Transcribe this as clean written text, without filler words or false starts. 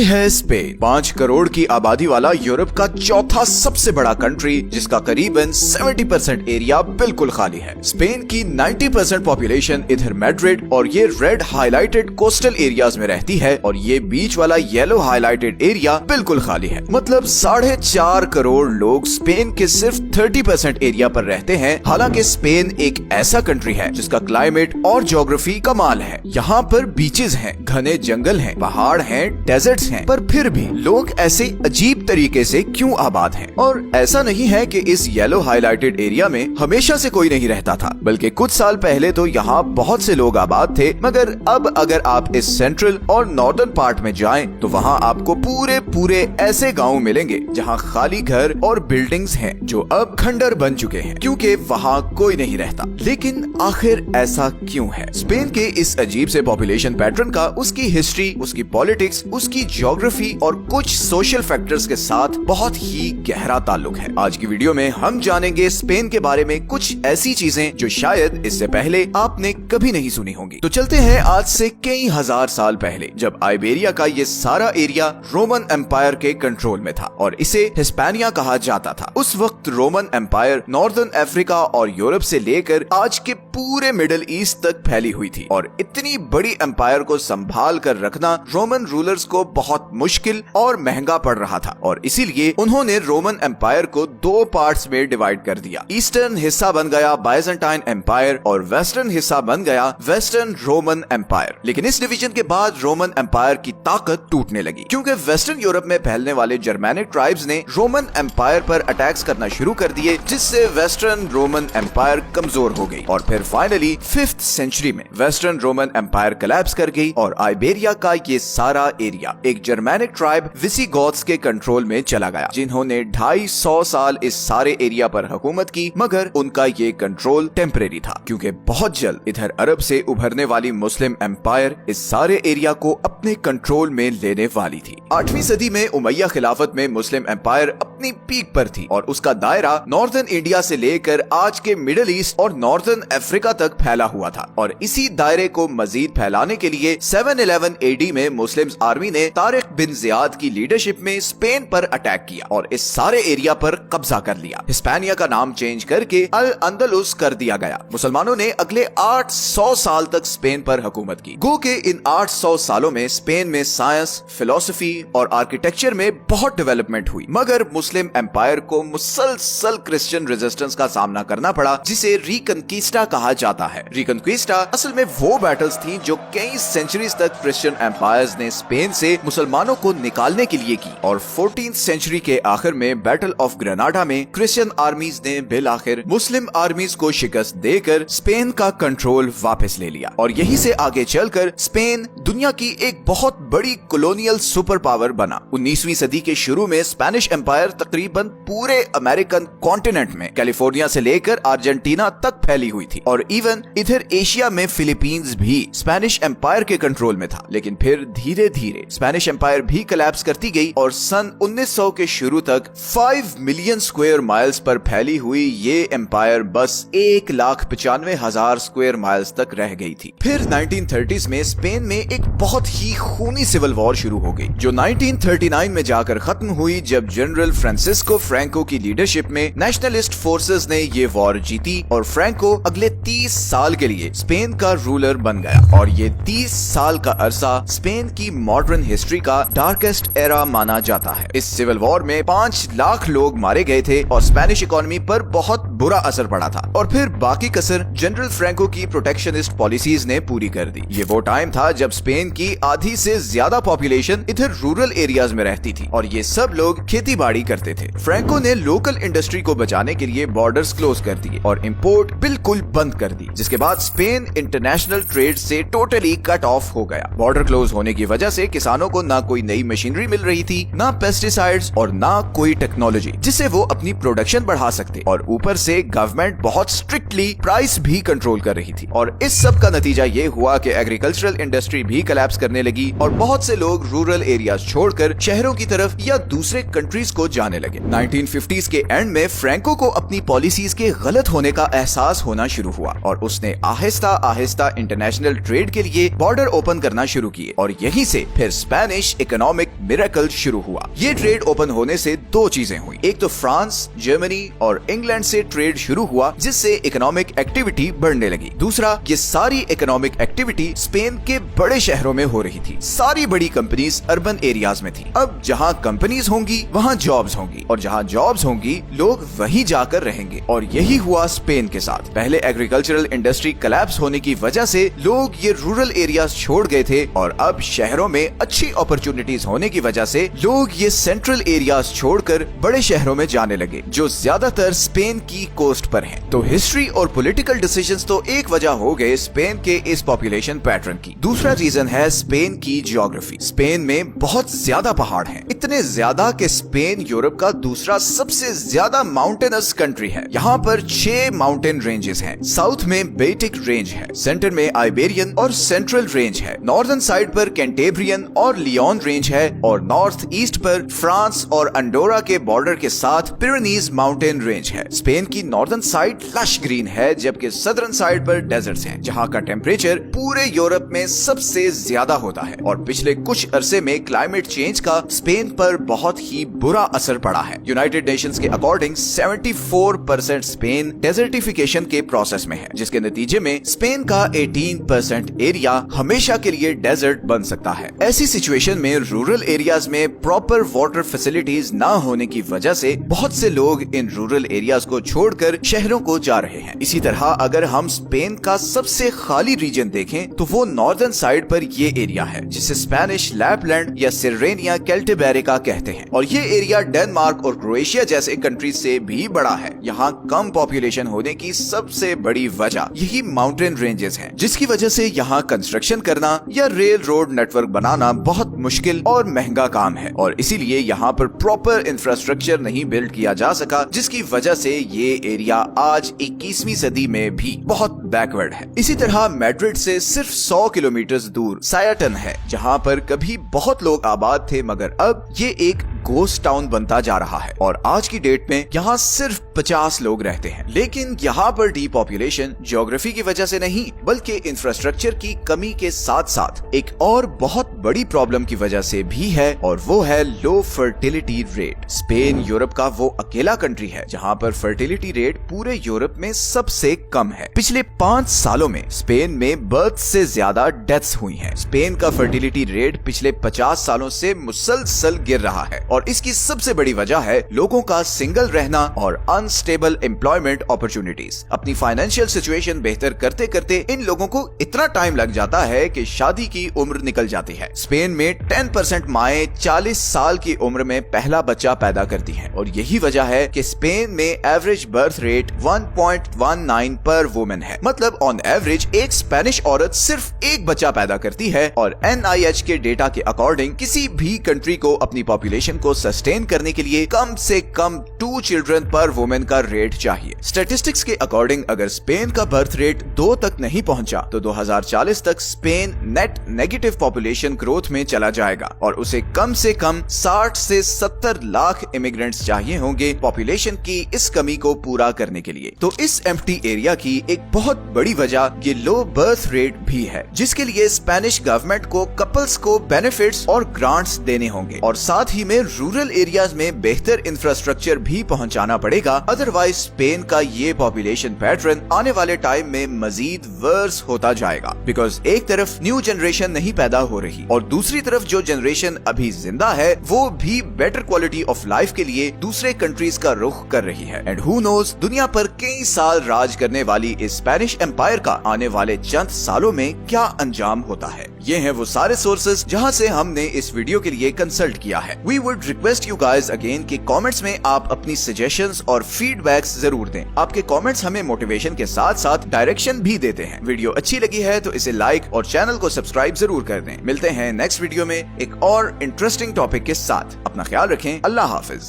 ये है स्पेन, 5 करोड़ की आबादी वाला यूरोप का चौथा सबसे बड़ा कंट्री, जिसका करीबन 70% एरिया बिल्कुल खाली है। स्पेन की 90% पॉपुलेशन इधर मैड्रिड और ये रेड हाईलाइटेड कोस्टल एरियाज में रहती है, और ये बीच वाला येलो हाईलाइटेड एरिया बिल्कुल खाली है। मतलब 4.5 करोड़ लोग स्पेन के सिर्फ 30% एरिया पर रहते हैं। हालांकि स्पेन एक ऐसा कंट्री है जिसका क्लाइमेट और ज्योग्राफी कमाल है। यहाँ पर बीचेस हैं, घने जंगल हैं, पहाड़ हैं, डेजर्ट्स हैं, पर फिर भी लोग ऐसे अजीब तरीके से क्यों आबाद हैं? और ऐसा नहीं है कि इस येलो हाईलाइटेड एरिया में हमेशा से कोई नहीं रहता था, बल्कि कुछ साल पहले तो यहाँ बहुत से लोग आबाद थे। मगर अब अगर आप इस सेंट्रल और नॉर्दर्न पार्ट में जाएं तो वहाँ आपको पूरे ऐसे गाँव मिलेंगे जहाँ खाली घर और बिल्डिंग्स हैं जो अब खंडर बन चुके हैं, क्योंकि वहाँ कोई नहीं रहता। लेकिन आखिर ऐसा क्यों है? स्पेन के इस अजीब से पॉपुलेशन पैटर्न का उसकी हिस्ट्री, उसकी पॉलिटिक्स, उसकी ज्योग्राफी और कुछ सोशल फैक्टर्स के साथ बहुत ही गहरा ताल्लुक है। आज की वीडियो में हम जानेंगे स्पेन के बारे में कुछ ऐसी चीजें जो शायद इससे पहले आपने कभी नहीं सुनी होंगी। तो चलते हैं आज से कई हजार साल पहले, जब आइबेरिया का ये सारा एरिया रोमन एम्पायर के कंट्रोल में था और इसे हिस्पैनिया कहा जाता था। उस वक्त रोमन एम्पायर नॉर्दर्न अफ्रीका और यूरोप से लेकर आज के पूरे मिडिल ईस्ट तक फैली हुई थी, और इतनी बड़ी एम्पायर को संभाल कर रखना रोमन रूलर्स को बहुत मुश्किल और महंगा पड़ रहा था, और इसीलिए उन्होंने रोमन एम्पायर को 2 पार्ट्स में डिवाइड कर दिया। ईस्टर्न हिस्सा बन गया बाइजेंटाइन एम्पायर और वेस्टर्न हिस्सा बन गया वेस्टर्न रोमन एम्पायर। लेकिन इस डिवीजन के बाद रोमन एम्पायर की ताकत टूटने लगी, क्योंकि वेस्टर्न यूरोप में फैलने वाले जर्मैनिक ट्राइब्स ने रोमन एम्पायर पर अटैक्स करना शुरू कर दिए, जिससे वेस्टर्न रोमन एम्पायर कमजोर हो गई। और फिर फाइनली 5th सेंचुरी में वेस्टर्न रोमन एम्पायर कोलैप्स कर गई और आइबेरिया का ये सारा एरिया एक जर्मैनिक ट्राइब विसिगॉथ्स के कंट्रोल में चला गया, जिन्होंने 250 साल इस सारे एरिया पर हुकूमत की। मगर उनका ये कंट्रोल टेम्परेरी था, क्योंकि बहुत जल्द इधर अरब से उभरने वाली मुस्लिम एम्पायर इस सारे एरिया को अपने कंट्रोल में लेने वाली थी। 8वीं सदी में उमैया खिलाफत में मुस्लिम एम्पायर अपनी पीक पर थी, और उसका दायरा नॉर्दर्न इंडिया से लेकर आज के मिडिल ईस्ट और नॉर्दर्न अफ्रीका तक फैला हुआ था। और इसी दायरे को मजीद फैलाने के लिए 711 AD में मुस्लिम आर्मी ने तारिक बिन जियाद की लीडरशिप में स्पेन पर अटैक किया और इस सारे एरिया पर कब्जा कर लिया। हिस्पैनिया का नाम चेंज करके अल अंदलुस कर दिया गया। मुसलमानों ने अगले 800 साल तक स्पेन पर हुकूमत की। गो के इन 800 सालों में स्पेन में साइंस, फिलोसफी और आर्किटेक्चर में बहुत डेवलपमेंट हुई, मगर मुस्लिम एम्पायर को मुसलसल क्रिश्चियन रेजिस्टेंस का सामना करना पड़ा, जिसे रिकनक्विस्टा कहा जाता है। रिकनक्विस्टा असल में वो बैटल्स थी जो कई सेंचुरीज तक क्रिश्चियन एम्पायर्स ने स्पेन से मुसलमानों को निकालने के लिए की, और 14th सेंचुरी के आखिर में बैटल ऑफ ग्रेनाडा में क्रिश्चियन आर्मीज ने बिल आखिर मुस्लिम आर्मीज को शिकस्त देकर स्पेन का कंट्रोल वापस ले लिया। और यहीं से आगे चलकर स्पेन दुनिया की एक बहुत बड़ी कॉलोनियल सुपर पावर बना। 19वीं सदी के शुरू में स्पेनिश एम्पायर तकरीबन पूरे अमेरिकन कॉन्टिनेंट में कैलिफोर्निया से लेकर अर्जेंटीना तक फैली हुई थी, और इवन इधर एशिया में फिलीपींस भी स्पेनिश एम्पायर के कंट्रोल में था। लेकिन फिर धीरे धीरे स्पेनिश एम्पायर भी कोलैप्स करती गई, और सन 1900 के शुरू तक 5 मिलियन स्क्वायर माइल्स पर फैली हुई ये एम्पायर बस 1,95,000 स्क्वायर माइल्स तक रह गई थी। फिर 1930s में स्पेन में एक बहुत ही खूनी सिविल वॉर शुरू हो गई, जो 1939 में जाकर खत्म हुई, जब जनरल फ्रांसिस्को फ्रैंको की लीडरशिप में नेशनलिस्ट फोर्सेस ने ये वॉर जीती, और फ्रैंको अगले 30 साल के लिए स्पेन का रूलर बन गया। और ये 30 साल का अरसा स्पेन की मॉडर्न हिस्ट्री का डार्केस्ट एरा माना जाता है। इस सिविल वॉर में 5 लाख लोग मारे गए थे, और स्पेनिश इकोनॉमी पर बहुत बुरा असर पड़ा था। और फिर बाकी कसर जनरल फ्रैंको की प्रोटेक्शनिस्ट पॉलिसीज ने पूरी कर दी। ये वो टाइम था जब स्पेन की आधी से ज्यादा पॉपुलेशन इधर रूरल एरियाज में रहती थी, और ये सब लोग खेती बाड़ी करते थे। फ्रैंको ने लोकल इंडस्ट्री को बचाने के लिए बॉर्डर्स क्लोज कर दिए और इंपोर्ट बिल्कुल बंद कर दी, जिसके बाद स्पेन इंटरनेशनल ट्रेड से टोटली कट ऑफ हो गया। बॉर्डर क्लोज होने की वजह से किसानों को ना कोई नई मशीनरी मिल रही थी, ना पेस्टिसाइड्स और ना कोई टेक्नोलॉजी जिससे वो अपनी प्रोडक्शन बढ़ा सकते, और ऊपर से से गवर्नमेंट बहुत स्ट्रिक्टली प्राइस भी कंट्रोल कर रही थी और इस सब का नतीजा ये हुआ कि एग्रीकल्चरल इंडस्ट्री भी कोलैप्स करने लगी और बहुत से लोग रूरल एरियाज छोड़कर शहरों की तरफ या दूसरे कंट्रीज को जाने लगे। 1950s के एंड में फ्रैंको को अपनी पॉलिसीज के गलत होने का एहसास होना शुरू हुआ और उसने आहिस्ता आहिस्ता इंटरनेशनल ट्रेड के लिए बॉर्डर ओपन करना शुरू किए और यहीं से फिर स्पेनिश इकोनॉमिक मिरेकल शुरू हुआ। ये ट्रेड ओपन होने से दो चीजें हुई, एक तो फ्रांस, जर्मनी और इंग्लैंड से ट्रेड शुरू हुआ जिससे इकोनॉमिक एक्टिविटी बढ़ने लगी। दूसरा, ये सारी इकोनॉमिक एक्टिविटी स्पेन के बड़े शहरों में हो रही थी। सारी बड़ी कंपनीज अर्बन एरियाज में थी। अब जहाँ कंपनीज होंगी वहाँ जॉब्स होंगी और जहाँ जॉब्स होंगी लोग वहीं जाकर रहेंगे और यही हुआ स्पेन के साथ। पहले एग्रीकल्चरल इंडस्ट्री कोलैप्स होने की वजह से लोग ये रूरल एरियाज छोड़ गए थे और अब शहरों में अच्छी अपॉर्चुनिटीज होने की वजह से लोग ये सेंट्रल एरियाज छोड़कर बड़े शहरों में जाने लगे जो ज्यादातर स्पेन की कोस्ट पर हैं। तो हिस्ट्री और पॉलिटिकल डिसीजंस तो एक वजह हो गए स्पेन के इस पॉपुलेशन पैटर्न की। दूसरा रीजन है स्पेन की जियोग्राफी। स्पेन में बहुत ज्यादा पहाड़ हैं, इतने ज्यादा कि स्पेन यूरोप का दूसरा सबसे ज्यादा माउंटेनस कंट्री है। यहाँ पर 6 माउंटेन रेंजेस हैं। साउथ में बेटिक रेंज है, सेंटर में आइबेरियन और सेंट्रल रेंज है, नॉर्दर्न साइड पर कैंटेब्रियन और लियोन रेंज है और नॉर्थ ईस्ट पर फ्रांस और अंडोरा के बॉर्डर के साथ पिरेनीज माउंटेन रेंज है। स्पेन की नॉर्दर्न साइड लश ग्रीन है जबकि सदर्न साइड पर डेजर्ट्स हैं जहाँ का टेम्परेचर पूरे यूरोप में सबसे ज्यादा होता है और पिछले कुछ अरसे में क्लाइमेट चेंज का स्पेन पर बहुत ही बुरा असर पड़ा है। यूनाइटेड नेशंस के अकॉर्डिंग 74% स्पेन डेजर्टिफिकेशन के प्रोसेस में है जिसके नतीजे में स्पेन का 18% एरिया हमेशा के लिए डेजर्ट बन सकता है। ऐसी सिचुएशन में रूरल एरियाज में प्रॉपर वाटर फैसिलिटीज ना होने की वजह से बहुत से लोग इन रूरल एरियाज को छोड़कर शहरों को जा रहे हैं। इसी तरह अगर हम स्पेन का सबसे खाली रीजन देखें तो वो नॉर्दर्न साइड पर ये एरिया है जिसे स्पेनिश लैपलैंड या सिरेनिया कैल्टेबेरिका कहते हैं और ये एरिया डेनमार्क और क्रोएशिया जैसे कंट्रीज से भी बड़ा है। यहाँ कम पॉपुलेशन होने की सबसे बड़ी वजह यही माउंटेन रेंजेस हैं जिसकी वजह से यहाँ कंस्ट्रक्शन करना या रेल रोड नेटवर्क बनाना बहुत मुश्किल और महंगा काम है और इसीलिए यहाँ पर प्रॉपर इंफ्रास्ट्रक्चर नहीं बिल्ड किया जा सका जिसकी वजह से ये एरिया आज 21वीं सदी में भी बहुत बैकवर्ड है। इसी तरह मैड्रिड से सिर्फ 100 किलोमीटर दूर सायाटन है जहाँ पर कभी बहुत लोग आबाद थे मगर अब ये एक गोस्ट टाउन बनता जा रहा है और आज की डेट में यहाँ सिर्फ 50 लोग रहते हैं। लेकिन यहाँ पर डीपॉपुलेशन ज्योग्राफी की वजह से नहीं बल्कि इंफ्रास्ट्रक्चर की कमी के साथ साथ एक और बहुत बड़ी प्रॉब्लम की वजह से भी है और वो है लो फर्टिलिटी रेट। स्पेन यूरोप का वो अकेला कंट्री है जहाँ पर फर्टिलिटी रेट पूरे यूरोप में सबसे कम है। पिछले 5 सालों में स्पेन में बर्थ से ज्यादा डेथ्स हुई हैं। स्पेन का फर्टिलिटी रेट पिछले 50 सालों से मुसलसल गिर रहा है और इसकी सबसे बड़ी वजह है लोगों का सिंगल रहना और अनस्टेबल एम्प्लॉयमेंट अपॉर्चुनिटीज। अपनी फाइनेंशियल सिचुएशन बेहतर करते करते इन लोगों को इतना टाइम लग जाता है कि शादी की उम्र निकल जाती है। स्पेन में 10% माएं 40 साल की उम्र में पहला बच्चा पैदा करती हैं और यही वजह है कि स्पेन में एवरेज बर्थ रेट 1.19 पर वुमेन है। मतलब ऑन एवरेज एक स्पेनिश औरत सिर्फ एक बच्चा पैदा करती है और NIH के डेटा के अकॉर्डिंग किसी भी कंट्री को अपनी पॉपुलेशन को सस्टेन करने के लिए कम से कम 2 चिल्ड्रन पर वुमेन का रेट चाहिए। स्टैटिस्टिक्स के अकॉर्डिंग अगर स्पेन का बर्थ रेट 2 तक नहीं पहुंचा तो 2040 तक Spain net negative population growth में चला जाएगा और उसे कम से कम 60 से 70 लाख इमिग्रेंट्स चाहिए होंगे पॉपुलेशन की इस कमी को पूरा करने के लिए। तो इस एम्प्टी एरिया की एक बहुत बड़ी वजह ये लो बर्थ रेट भी है जिसके लिए स्पेनिश गवर्नमेंट को कपल्स को बेनिफिट्स और ग्रांट्स देने होंगे और साथ ही में रूरल एरियाज में बेहतर इंफ्रास्ट्रक्चर भी पहुंचाना पड़ेगा। अदरवाइज स्पेन का ये पॉपुलेशन पैटर्न आने वाले टाइम में मजीद वर्स होता जाएगा बिकॉज एक तरफ न्यू जनरेशन नहीं पैदा हो रही और दूसरी तरफ जो जनरेशन अभी जिंदा है वो भी बेटर क्वालिटी ऑफ लाइफ के लिए दूसरे कंट्रीज का रुख कर रही है। एंड हु नोज दुनिया पर कई साल राज करने वाली इस स्पेनिश एम्पायर का आने वाले चंद सालों में क्या अंजाम होता है। ये हैं वो सारे सोर्सेज जहां से हमने इस वीडियो के लिए कंसल्ट किया है। We would request you guys again कि कमेंट्स में आप अपनी सजेशंस और फीडबैक्स जरूर दें। आपके कमेंट्स हमें मोटिवेशन के साथ साथ डायरेक्शन भी देते हैं। वीडियो अच्छी लगी है तो इसे लाइक और चैनल को सब्सक्राइब जरूर कर दें। मिलते हैं नेक्स्ट वीडियो में एक और इंटरेस्टिंग टॉपिक के साथ। अपना ख्याल रखें। अल्लाह हाफिज।